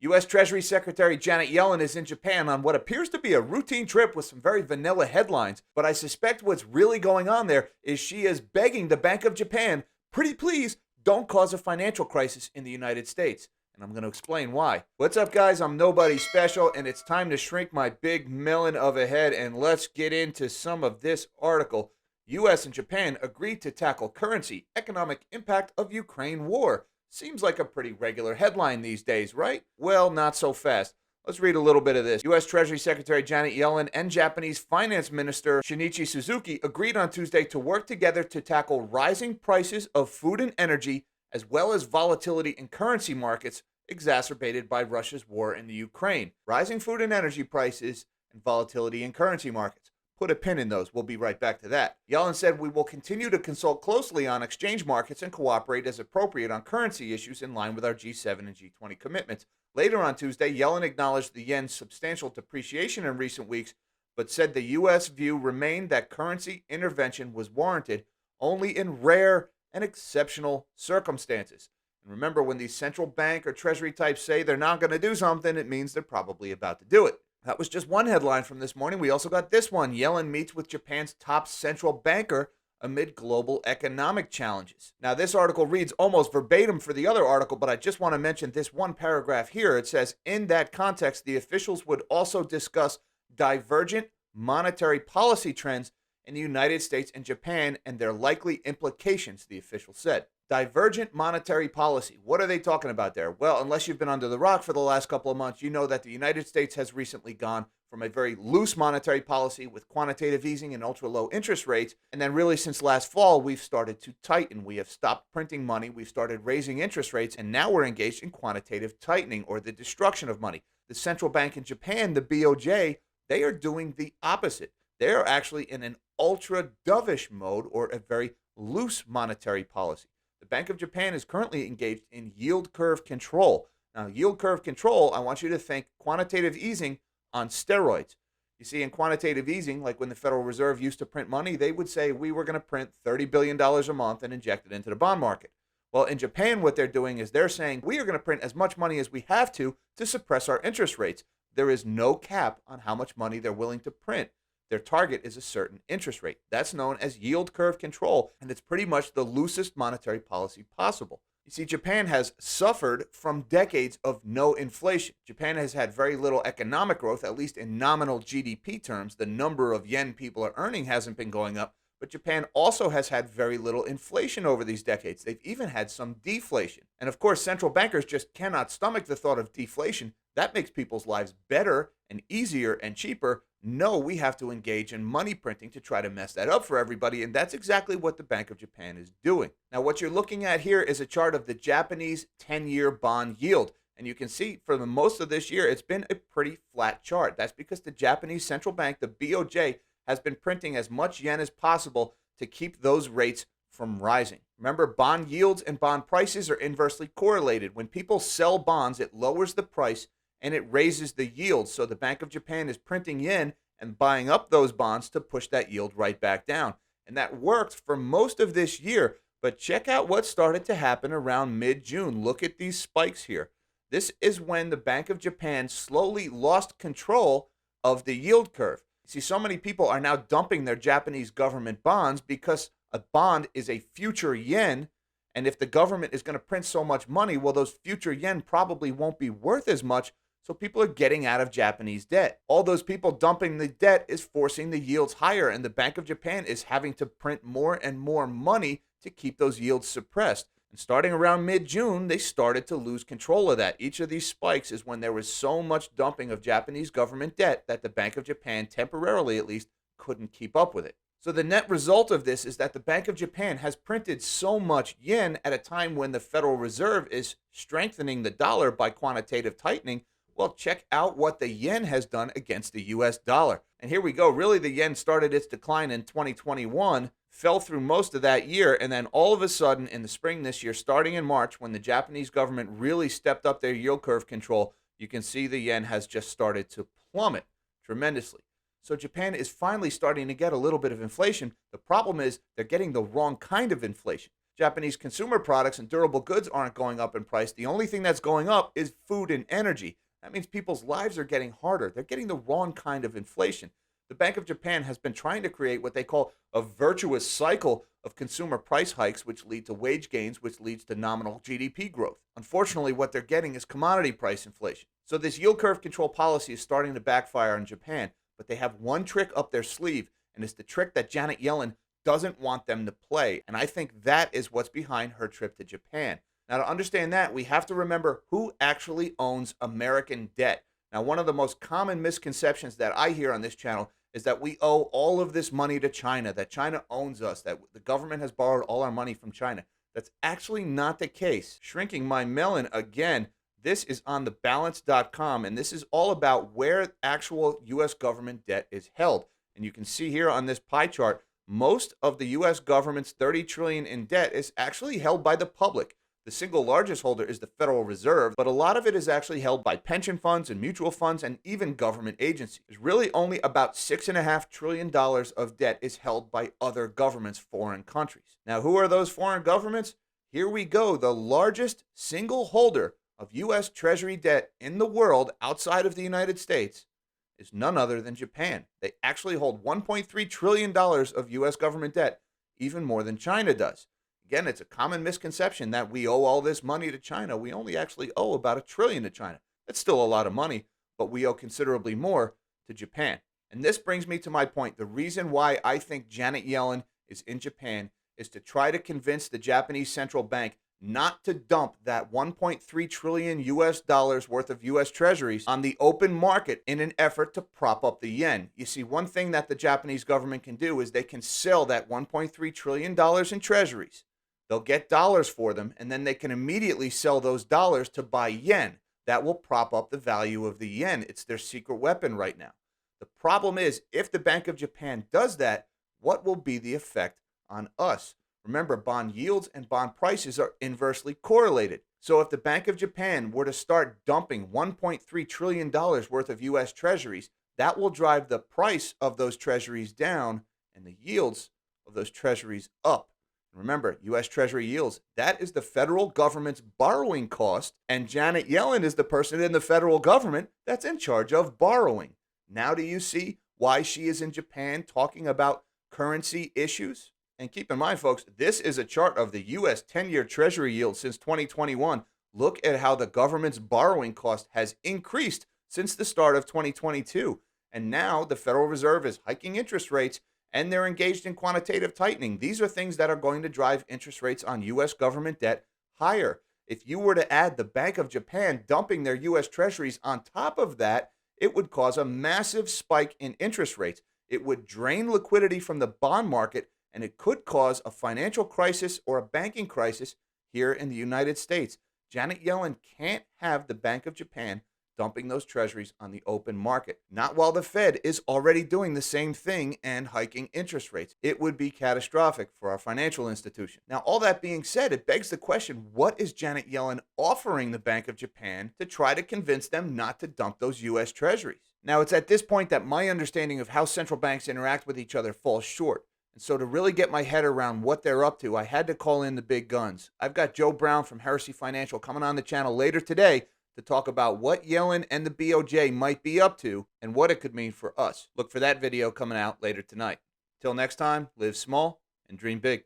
U.S. Treasury Secretary Janet Yellen is in Japan on what appears to be a routine trip with some very vanilla headlines, but I suspect what's really going on there is she is begging the Bank of Japan, pretty please, don't cause a financial crisis in the United States. And I'm going to explain why. What's up, guys? I'm Nobody Special, and it's time to shrink my big melon of a head, and let's get into some of this article. U.S. and Japan agreed to tackle currency, economic impact of Ukraine war. Seems like a pretty regular headline these days, right? Well, not so fast. Let's read a little bit of this. U.S. Treasury Secretary Janet Yellen and Japanese Finance Minister Shinichi Suzuki agreed on Tuesday to work together to tackle rising prices of food and energy, as well as volatility in currency markets exacerbated by Russia's war in the Ukraine. Rising food and energy prices and volatility in currency markets. Put a pin in those. We'll be right back to that. Yellen said we will continue to consult closely on exchange markets and cooperate as appropriate on currency issues in line with our G7 and G20 commitments. Later on Tuesday, Yellen acknowledged the yen's substantial depreciation in recent weeks, but said the U.S. view remained that currency intervention was warranted only in rare and exceptional circumstances. And remember, when these central bank or treasury types say they're not going to do something, it means they're probably about to do it. That was just one headline from this morning. We also got this one. Yellen meets with Japan's top central banker amid global economic challenges. Now, this article reads almost verbatim for the other article, but I just want to mention this one paragraph here. It says, in that context, the officials would also discuss divergent monetary policy trends in the United States and Japan and their likely implications, the official said. Divergent monetary policy. What are they talking about there? Well, unless you've been under the rock for the last couple of months, you know that the United States has recently gone from a very loose monetary policy with quantitative easing and ultra low interest rates. And then really since last fall, we've started to tighten. We have stopped printing money. We've started raising interest rates. And now we're engaged in quantitative tightening, or the destruction of money. The central bank in Japan, the BOJ, they are doing the opposite. They are actually in an ultra dovish mode, or a very loose monetary policy. The Bank of Japan is currently engaged in yield curve control. Now, yield curve control, I want you to think quantitative easing on steroids. You see, in quantitative easing, like when the Federal Reserve used to print money, they would say we were going to print $30 billion a month and inject it into the bond market. Well, in Japan, what they're doing is they're saying we are going to print as much money as we have to suppress our interest rates. There is no cap on how much money they're willing to print. Their target is a certain interest rate. That's known as yield curve control, and it's pretty much the loosest monetary policy possible. You see, Japan has suffered from decades of no inflation. Japan has had very little economic growth, at least in nominal GDP terms. The number of yen people are earning hasn't been going up, but Japan also has had very little inflation over these decades. They've even had some deflation. And of course, central bankers just cannot stomach the thought of deflation. That makes people's lives better and easier and cheaper. No, we have to engage in money printing to try to mess that up for everybody, and that's exactly what the Bank of Japan is doing. Now, what you're looking at here is a chart of the Japanese 10-year bond yield, and you can see for the most of this year, it's been a pretty flat chart. That's because the Japanese central bank, the BOJ, has been printing as much yen as possible to keep those rates from rising. Remember, bond yields and bond prices are inversely correlated. When people sell bonds, it lowers the price and it raises the yield. So the Bank of Japan is printing yen and buying up those bonds to push that yield right back down. And that worked for most of this year. But check out what started to happen around mid-June. Look at these spikes here. This is when the Bank of Japan slowly lost control of the yield curve. See, so many people are now dumping their Japanese government bonds because a bond is a future yen. And if the government is going to print so much money, well, those future yen probably won't be worth as much. So people are getting out of Japanese debt. All those people dumping the debt is forcing the yields higher, and the Bank of Japan is having to print more and more money to keep those yields suppressed. And starting around mid-June, they started to lose control of that. Each of these spikes is when there was so much dumping of Japanese government debt that the Bank of Japan, temporarily at least, couldn't keep up with it. So the net result of this is that the Bank of Japan has printed so much yen at a time when the Federal Reserve is strengthening the dollar by quantitative tightening. Well, check out what the yen has done against the U.S. dollar. And here we go. Really, the yen started its decline in 2021, fell through most of that year, and then all of a sudden in the spring this year, starting in March, when the Japanese government really stepped up their yield curve control, you can see the yen has just started to plummet tremendously. So Japan is finally starting to get a little bit of inflation. The problem is they're getting the wrong kind of inflation. Japanese consumer products and durable goods aren't going up in price. The only thing that's going up is food and energy. That means people's lives are getting harder. They're getting the wrong kind of inflation. The Bank of Japan has been trying to create what they call a virtuous cycle of consumer price hikes, which lead to wage gains, which leads to nominal GDP growth. Unfortunately, what they're getting is commodity price inflation. So this yield curve control policy is starting to backfire in Japan, but they have one trick up their sleeve, and it's the trick that Janet Yellen doesn't want them to play. And I think that is what's behind her trip to Japan. Now, to understand that, we have to remember who actually owns American debt. Now, one of the most common misconceptions that I hear on this channel is that we owe all of this money to China, that China owns us, that the government has borrowed all our money from China. That's actually not the case. Shrinking my melon again. This is on thebalance.com, and this is all about where actual U.S. government debt is held. And you can see here on this pie chart, most of the U.S. government's $30 trillion in debt is actually held by the public. The single largest holder is the Federal Reserve, but a lot of it is actually held by pension funds and mutual funds and even government agencies. There's really only about $6.5 trillion of debt is held by other governments, foreign countries. Now, who are those foreign governments? Here we go. The largest single holder of U.S. Treasury debt in the world outside of the United States is none other than Japan. They actually hold $1.3 trillion of U.S. government debt, even more than China does. Again, it's a common misconception that we owe all this money to China. We only actually owe about $1 trillion to China. That's still a lot of money, but we owe considerably more to Japan. And this brings me to my point. The reason why I think Janet Yellen is in Japan is to try to convince the Japanese central bank not to dump that $1.3 trillion US dollars worth of US treasuries on the open market in an effort to prop up the yen. You see, one thing that the Japanese government can do is they can sell that $1.3 trillion in treasuries. They'll get dollars for them, and then they can immediately sell those dollars to buy yen. That will prop up the value of the yen. It's their secret weapon right now. The problem is, if the Bank of Japan does that, what will be the effect on us? Remember, bond yields and bond prices are inversely correlated. So if the Bank of Japan were to start dumping $1.3 trillion worth of U.S. treasuries, that will drive the price of those treasuries down and the yields of those treasuries up. Remember, U.S. Treasury yields, that is the federal government's borrowing cost, and Janet Yellen is the person in the federal government that's in charge of borrowing. Now do you see why she is in Japan talking about currency issues? And keep in mind, folks, this is a chart of the U.S. 10-year Treasury yield since 2021. Look at how the government's borrowing cost has increased since the start of 2022. And now the Federal Reserve is hiking interest rates, and they're engaged in quantitative tightening. These are things that are going to drive interest rates on U.S. government debt higher. If you were to add the Bank of Japan dumping their U.S. treasuries on top of that, it would cause a massive spike in interest rates. It would drain liquidity from the bond market, and it could cause a financial crisis or a banking crisis here in the United States. Janet Yellen can't have the Bank of Japan dumping those treasuries on the open market. Not while the Fed is already doing the same thing and hiking interest rates. It would be catastrophic for our financial institution. Now, all that being said, it begs the question, what is Janet Yellen offering the Bank of Japan to try to convince them not to dump those U.S. treasuries? Now, it's at this point that my understanding of how central banks interact with each other falls short. And so to really get my head around what they're up to, I had to call in the big guns. I've got Joe Brown from Heresy Financial coming on the channel later today to talk about what Yellen and the BOJ might be up to and what it could mean for us. Look for that video coming out later tonight. Till next time, live small and dream big.